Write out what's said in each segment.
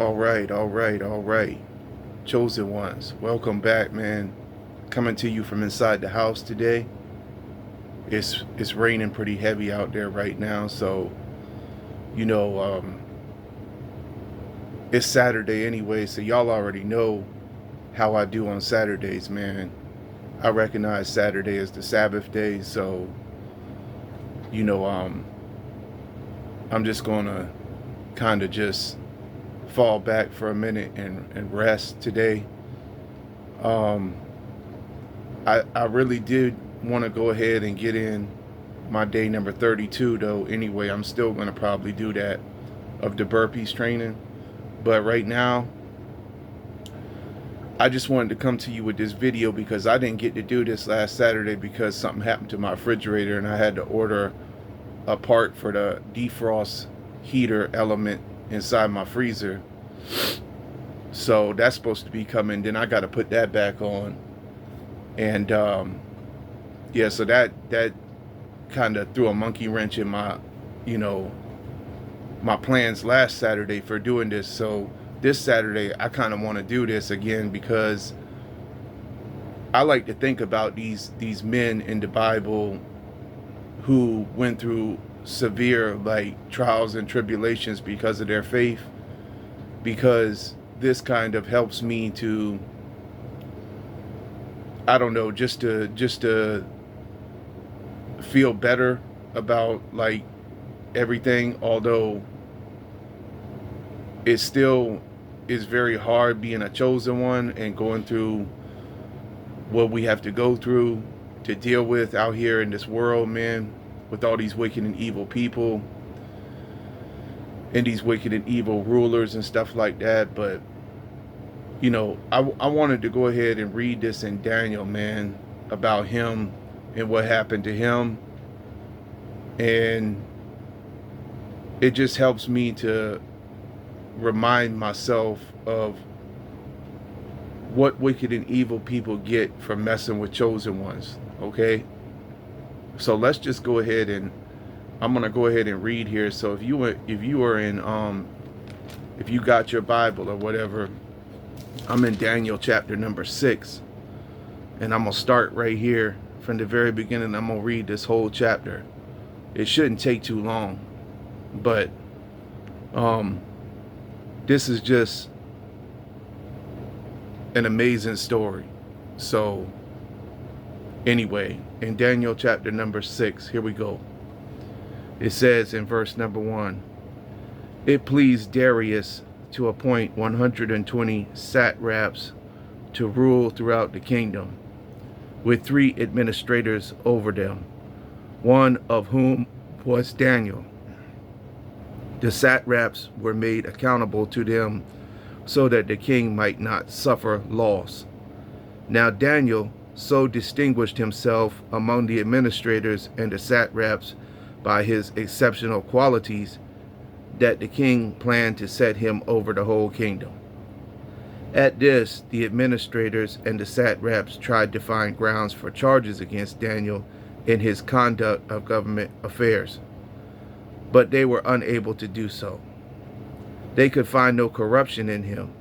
All right. Chosen ones, welcome back, man. Coming to you from inside the house today. It's raining pretty heavy out there right now, so you know, it's Saturday anyway, so y'all already know how I do on Saturdays, man. I recognize Saturday as the Sabbath day, so you know, I'm just gonna kind of just fall back for a minute and rest today. Um, I really did want to go ahead and get in my day number 32 though. Anyway, I'm still going to probably do that of the burpees training. But right now, I just wanted to come to you with this video because I didn't get to do this last Saturday because something happened to my refrigerator and I had to order a part for the defrost heater element inside my freezer. So that's supposed to be coming. Then I got to put that back on. And yeah, so that kind of threw a monkey wrench in my, my plans last Saturday for doing this. So this Saturday, I kind of want to do this again because I like to think about these men in the Bible who went through severe trials and tribulations because of their faith, because this kind of helps me to, I don't know, just to feel better about everything, although it still is very hard being a chosen one and going through what we have to go through to deal with out here in this world, man, with all these wicked and evil people and these wicked and evil rulers and stuff like that. But I wanted to go ahead and read this in Daniel, man, about him and what happened to him. And it just helps me to remind myself of what wicked and evil people get from messing with chosen ones. Okay, so let's just go ahead and I'm gonna go ahead and read here. So if you are in if you got your Bible or whatever, I'm in Daniel chapter number 6, and I'm gonna start right here from the very beginning. I'm gonna read this whole chapter. It shouldn't take too long, but this is just an amazing story. So anyway, in Daniel chapter number 6, here we go. It says in verse number 1, it pleased Darius to appoint 120 satraps to rule throughout the kingdom, with 3 administrators over them, one of whom was Daniel. The satraps were made accountable to them so that the king might not suffer loss. Now Daniel so distinguished himself among the administrators and the satraps by his exceptional qualities that the king planned to set him over the whole kingdom. At this, the administrators and the satraps tried to find grounds for charges against Daniel in his conduct of government affairs, but they were unable to do so. They could find no corruption in him,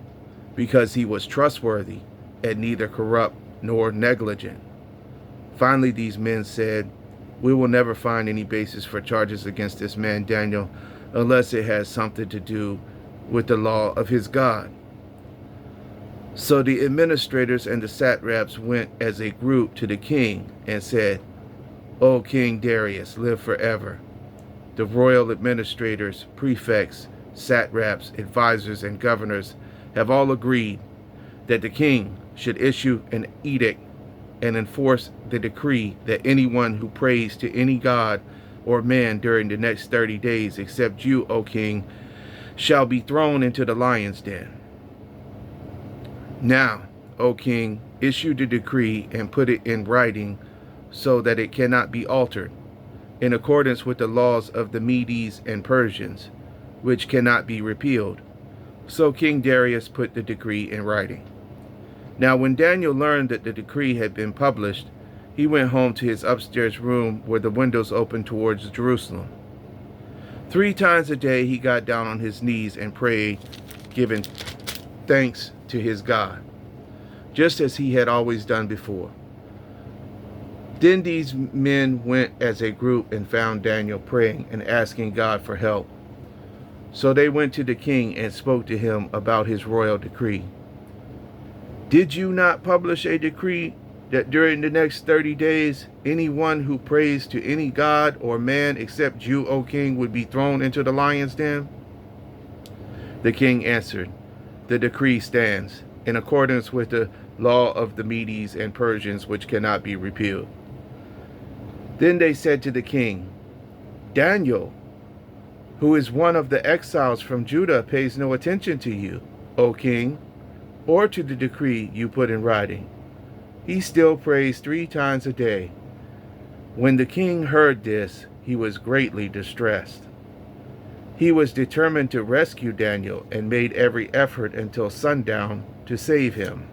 because he was trustworthy and neither corrupt nor negligent. Finally, these men said, "We will never find any basis for charges against this man Daniel unless it has something to do with the law of his God." So the administrators and the satraps went as a group to the king and said, "O King Darius, live forever. The royal administrators, prefects, satraps, advisors, and governors have all agreed that the king should issue an edict and enforce the decree that anyone who prays to any god or man during the next 30 days, except you, O king, shall be thrown into the lion's den. Now, O king, issue the decree and put it in writing so that it cannot be altered, in accordance with the laws of the Medes and Persians, which cannot be repealed." So King Darius put the decree in writing. Now when Daniel learned that the decree had been published, he went home to his upstairs room where the windows opened towards Jerusalem. 3 times a day he got down on his knees and prayed, giving thanks to his God, just as he had always done before. Then these men went as a group and found Daniel praying and asking God for help. So they went to the king and spoke to him about his royal decree. Did you not publish a decree that during the next 30 days, anyone who prays to any god or man except you, O king, would be thrown into the lion's den? The king answered, the decree stands, in accordance with the law of the Medes and Persians, which cannot be repealed. Then they said to the king, Daniel, who is one of the exiles from Judah, pays no attention to you, O king, or to the decree you put in writing. He still prays 3 times a day. When the king heard this, he was greatly distressed. He was determined to rescue Daniel and made every effort until sundown to save him.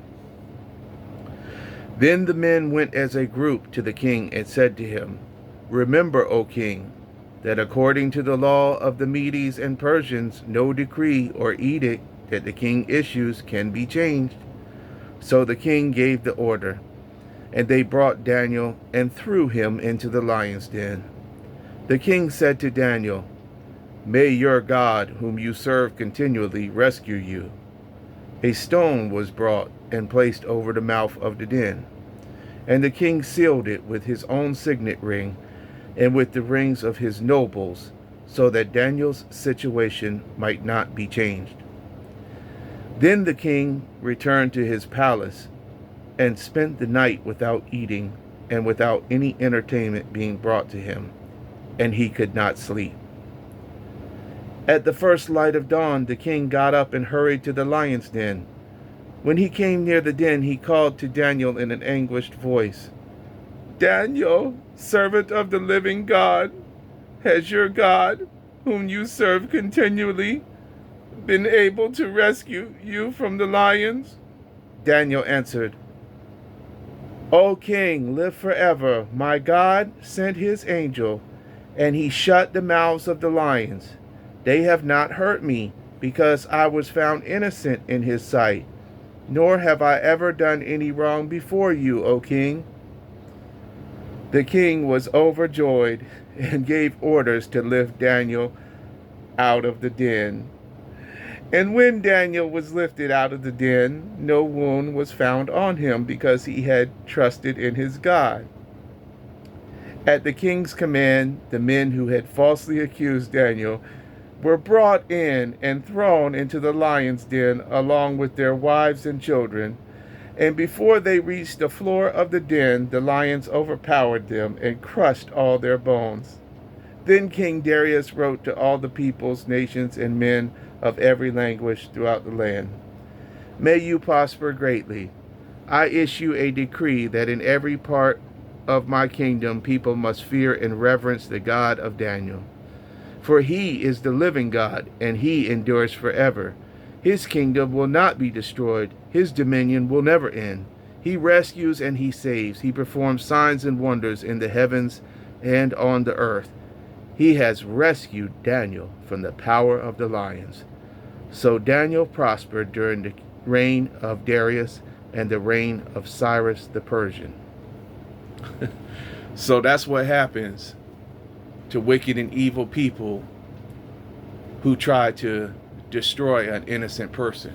Then the men went as a group to the king and said to him, Remember, O king, that according to the law of the Medes and Persians, no decree or edict that the king issues can be changed. So the king gave the order, and they brought Daniel and threw him into the lion's den. The king said to Daniel, May your God, whom you serve continually, rescue you. A stone was brought and placed over the mouth of the den, and the king sealed it with his own signet ring and with the rings of his nobles, so that Daniel's situation might not be changed. Then the king returned to his palace and spent the night without eating and without any entertainment being brought to him, and he could not sleep. At the first light of dawn, the king got up and hurried to the lion's den. When he came near the den, he called to Daniel in an anguished voice, Daniel, servant of the living God, has your God, whom you serve continually, been able to rescue you from the lions? Daniel answered, O king, live forever. My God sent his angel, and he shut the mouths of the lions. They have not hurt me, because I was found innocent in his sight, nor have I ever done any wrong before you, O king. The king was overjoyed and gave orders to lift Daniel out of the den. And when Daniel was lifted out of the den, no wound was found on him, because he had trusted in his God. At the king's command, the men who had falsely accused Daniel were brought in and thrown into the lion's den along with their wives and children. And before they reached the floor of the den, the lions overpowered them and crushed all their bones. Then King Darius wrote to all the peoples, nations, and men of every language throughout the land, May you prosper greatly. I issue a decree that in every part of my kingdom people must fear and reverence the God of Daniel. For he is the living God, and he endures forever. His kingdom will not be destroyed. His dominion will never end. He rescues and he saves. He performs signs and wonders in the heavens and on the earth. He has rescued Daniel from the power of the lions. So Daniel prospered during the reign of Darius and the reign of Cyrus the Persian. So that's what happens to wicked and evil people who try to destroy an innocent person.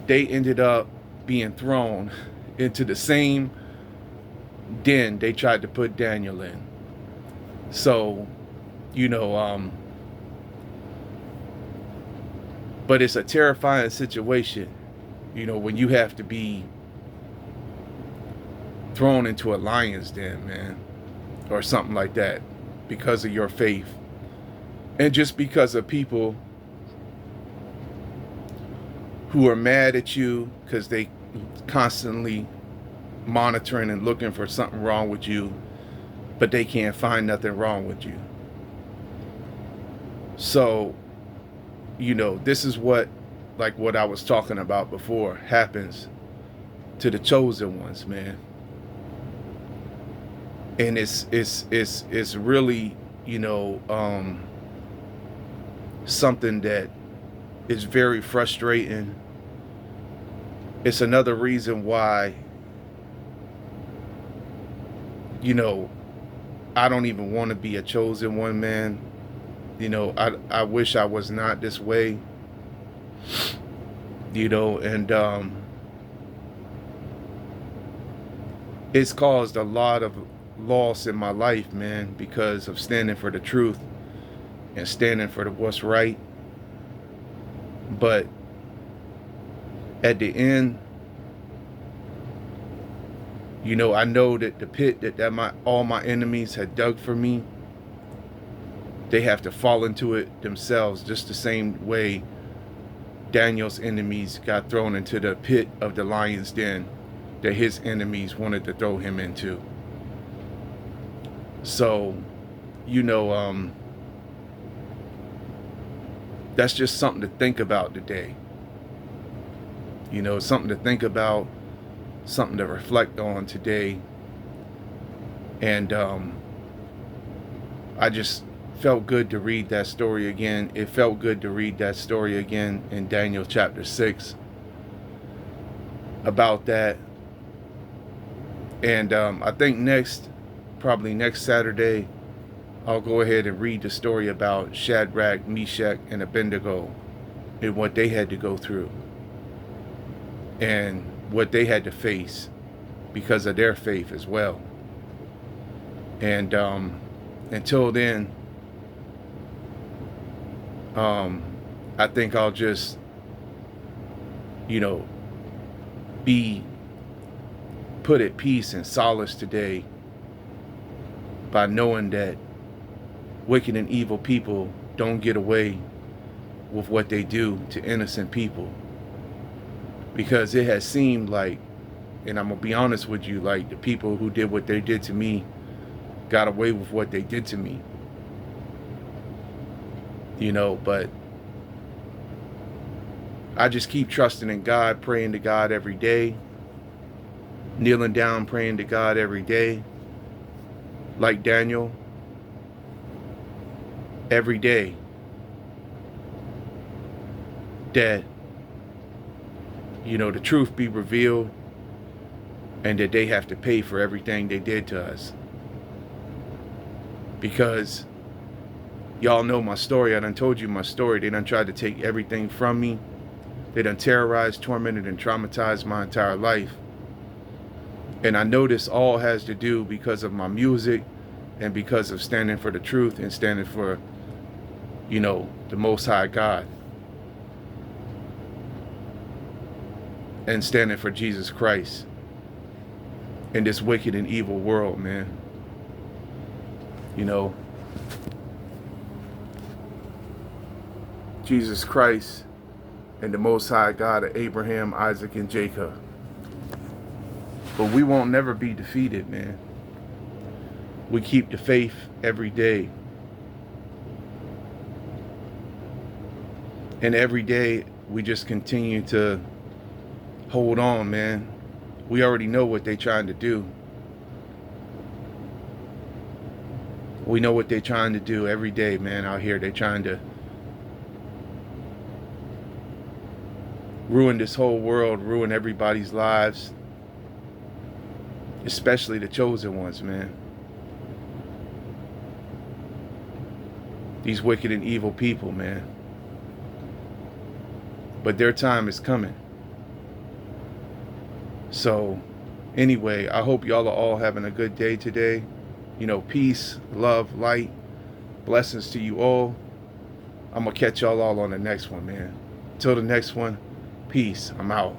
They ended up being thrown into the same den they tried to put Daniel in. So, but it's a terrifying situation, when you have to be thrown into a lion's den, man, or something like that, because of your faith, and just because of people who are mad at you because they constantly monitoring and looking for something wrong with you, but they can't find nothing wrong with you. So, this is what I was talking about before happens to the chosen ones, man. And it's really, something that is very frustrating. It's another reason why, you know, I don't even want to be a chosen one, man. You know, I wish I was not this way, you know, and it's caused a lot of loss in my life, man, because of standing for the truth and standing for what's right. But at the end, you know, I know that the pit that all my enemies had dug for me, they have to fall into it themselves, just the same way Daniel's enemies got thrown into the pit of the lion's den that his enemies wanted to throw him into. So, you know, that's just something to think about today. You know, something to think about, something to reflect on today. And I just felt good to read that story again. It felt good to read that story again in Daniel chapter 6 about that. And I think probably next Saturday, I'll go ahead and read the story about Shadrach, Meshach, and Abednego and what they had to go through and what they had to face because of their faith as well. And until then, I think I'll just, you know, be put at peace and solace today by knowing that wicked and evil people don't get away with what they do to innocent people. Because it has seemed like, and I'm gonna be honest with you, like the people who did what they did to me got away with what they did to me. You know, but I just keep trusting in God, praying to God every day, kneeling down, praying to God every day, like Daniel, every day, that, you know, the truth be revealed and that they have to pay for everything they did to us. Because y'all know my story. I done told you my story. They done tried to take everything from me. They done terrorized, tormented, and traumatized my entire life. And I know this all has to do because of my music and because of standing for the truth and standing for, you know, the Most High God. And standing for Jesus Christ in this wicked and evil world, man. You know, Jesus Christ and the Most High God of Abraham, Isaac, and Jacob. But we won't never be defeated, man. We keep the faith every day. And every day we just continue to hold on, man. We already know what they're trying to do. We know what they're trying to do every day, man, out here. They're trying to ruin this whole world, ruin everybody's lives, especially the chosen ones, man. These wicked and evil people, man. But their time is coming. So, anyway, I hope y'all are all having a good day today. You know, peace, love, light, blessings to you all. I'm going to catch y'all all on the next one, man. Till the next one, peace. I'm out.